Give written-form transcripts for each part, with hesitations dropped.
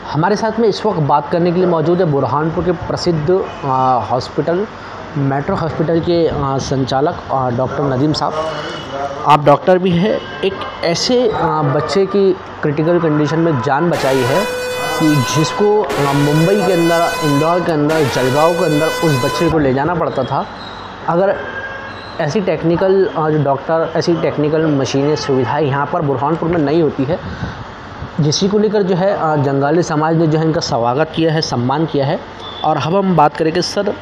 हमारे साथ में इस वक्त बात करने के लिए मौजूद है बुरहानपुर के प्रसिद्ध हॉस्पिटल मेट्रो हॉस्पिटल के संचालक डॉक्टर नदीम साहब। आप डॉक्टर भी हैं, एक ऐसे बच्चे की क्रिटिकल कंडीशन में जान बचाई है कि जिसको मुंबई के अंदर, इंदौर के अंदर, जलगांव के अंदर उस बच्चे को ले जाना पड़ता था। अगर ऐसी टेक्निकल जो डॉक्टर, ऐसी टेक्निकल मशीनें, सुविधाएं यहाँ पर बुरहानपुर में नहीं होती है, जिसी को लेकर जो है जंगाली समाज ने जो है इनका स्वागत किया है, सम्मान किया है। और अब हम बात करें कि सर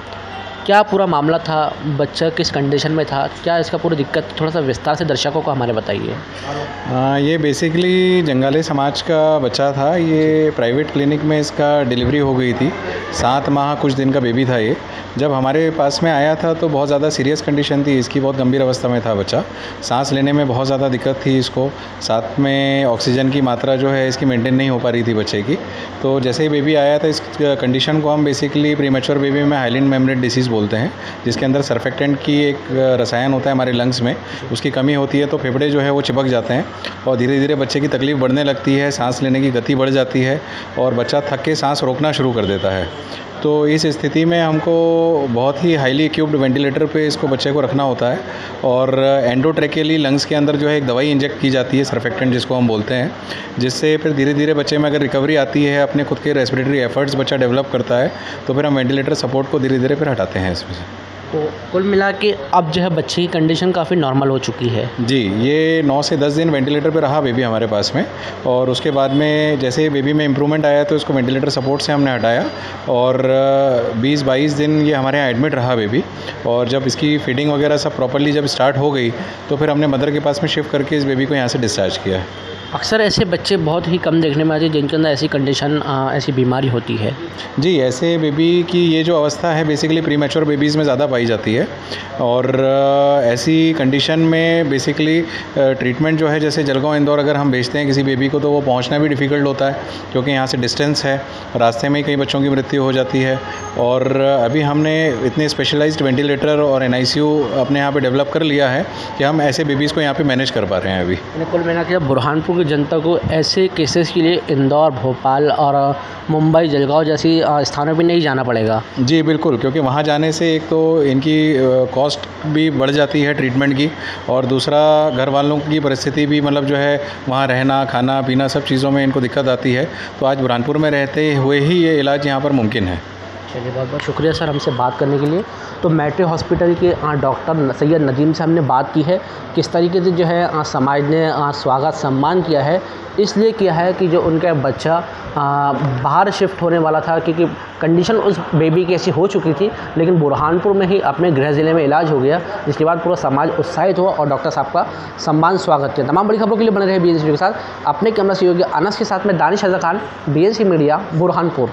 क्या पूरा मामला था, बच्चा किस कंडीशन में था, क्या इसका पूरी दिक्कत, थोड़ा सा विस्तार से दर्शकों को हमारे बताइए। ये बेसिकली जंगाली समाज का बच्चा था। ये प्राइवेट क्लिनिक में इसका डिलीवरी हो गई थी। 7 माह कुछ दिन का बेबी था ये। जब हमारे पास में आया था तो बहुत ज़्यादा सीरियस कंडीशन थी इसकी, बहुत गंभीर अवस्था में था बच्चा। सांस लेने में बहुत ज़्यादा दिक्कत थी इसको, साथ में ऑक्सीजन की मात्रा जो है इसकी मेंटेन नहीं हो पा रही थी बच्चे की। तो जैसे ही बेबी आया था, इस कंडीशन को हम बेसिकली प्रीमेच्योर बेबी में हाइलेंड मेम्ब्रेन डिसीज़ बोलते हैं, जिसके अंदर सर्फेक्टेंट की एक रसायन होता है हमारे लंग्स में, उसकी कमी होती है तो फेफड़े जो है वो चिपक जाते हैं और धीरे धीरे बच्चे की तकलीफ़ बढ़ने लगती है, सांस लेने की गति बढ़ जाती है और बच्चा थक के सांस रोकना शुरू कर देता है। तो इस स्थिति में हमको बहुत ही हाईली इक्विप्ड वेंटिलेटर पे इसको बच्चे को रखना होता है और एंडोट्रेकियली लंग्स के अंदर जो है एक दवाई इंजेक्ट की जाती है, सर्फेक्टेंट जिसको हम बोलते हैं, जिससे फिर धीरे धीरे बच्चे में अगर रिकवरी आती है, अपने खुद के रेस्पिरेटरी एफर्ट्स बच्चा डेवलप करता है, तो फिर हम वेंटिलेटर सपोर्ट को धीरे धीरे फिर हटाते हैं इसमें से। तो कुल मिला के अब जो है बच्चे की कंडीशन काफ़ी नॉर्मल हो चुकी है। जी, ये 9 से 10 दिन वेंटिलेटर पे रहा बेबी हमारे पास में, और उसके बाद में जैसे बेबी में इम्प्रूवमेंट आया तो इसको वेंटिलेटर सपोर्ट से हमने हटाया और 20-22 दिन ये हमारे यहाँ एडमिट रहा बेबी। और जब इसकी फीडिंग वगैरह सब प्रॉपर्ली जब स्टार्ट हो गई तो फिर हमने मदर के पास में शिफ्ट करके इस बेबी को यहाँ से डिस्चार्ज किया है। अक्सर ऐसे बच्चे बहुत ही कम देखने में आते हैं जिनके अंदर ऐसी कंडीशन, ऐसी बीमारी होती है। जी, ऐसे बेबी की ये जो अवस्था है बेसिकली प्रीमेच्योर बेबीज़ में ज़्यादा पाई जाती है और ऐसी कंडीशन में बेसिकली ट्रीटमेंट जो है, जैसे जलगांव, इंदौर अगर हम भेजते हैं किसी बेबी को तो वो पहुंचना भी डिफ़िकल्ट होता है क्योंकि यहाँ से डिस्टेंस है, रास्ते में ही कई बच्चों की मृत्यु हो जाती है। और अभी हमने इतने स्पेशलाइज्ड वेंटिलेटर और NICU अपने यहाँ पे डेवलप कर लिया है कि हम ऐसे बेबीज़ को यहाँ पे मैनेज कर पा रहे हैं अभी। कुल मिला के बुरहानपुर की जनता को ऐसे केसेस के लिए इंदौर, भोपाल और मुंबई, जलगांव जैसी स्थानों पर नहीं जाना पड़ेगा। जी बिल्कुल, क्योंकि वहाँ जाने से एक तो इनकी कॉस्ट भी बढ़ जाती है ट्रीटमेंट की, और दूसरा घर वालों की परिस्थिति भी, मतलब जो है वहाँ रहना, खाना पीना सब चीज़ों में इनको दिक्कत आती है। तो आज बुरहानपुर में रहते हुए ही ये इलाज यहाँ पर मुमकिन है। चलिए, बहुत बहुत शुक्रिया सर हमसे बात करने के लिए। तो मेट्रो हॉस्पिटल के डॉक्टर सैयद नदीम से हमने बात की है किस तरीके से जो है समाज ने स्वागत सम्मान किया है। इसलिए किया है कि जो उनका बच्चा बाहर शिफ्ट होने वाला था, क्योंकि कंडीशन उस बेबी की ऐसी हो चुकी थी, लेकिन बुरहानपुर में ही अपने गृह ज़िले में इलाज हो गया, जिसके बाद पूरा समाज उत्साहित हुआ और डॉक्टर साहब का सम्मान स्वागत किया। तमाम बड़ी खबरों के लिए बने रहे BNC के साथ। अपने कैमरा सहयोगी अनस के साथ में दानिश हज़र खान, BNC मीडिया, बुरहानपुर।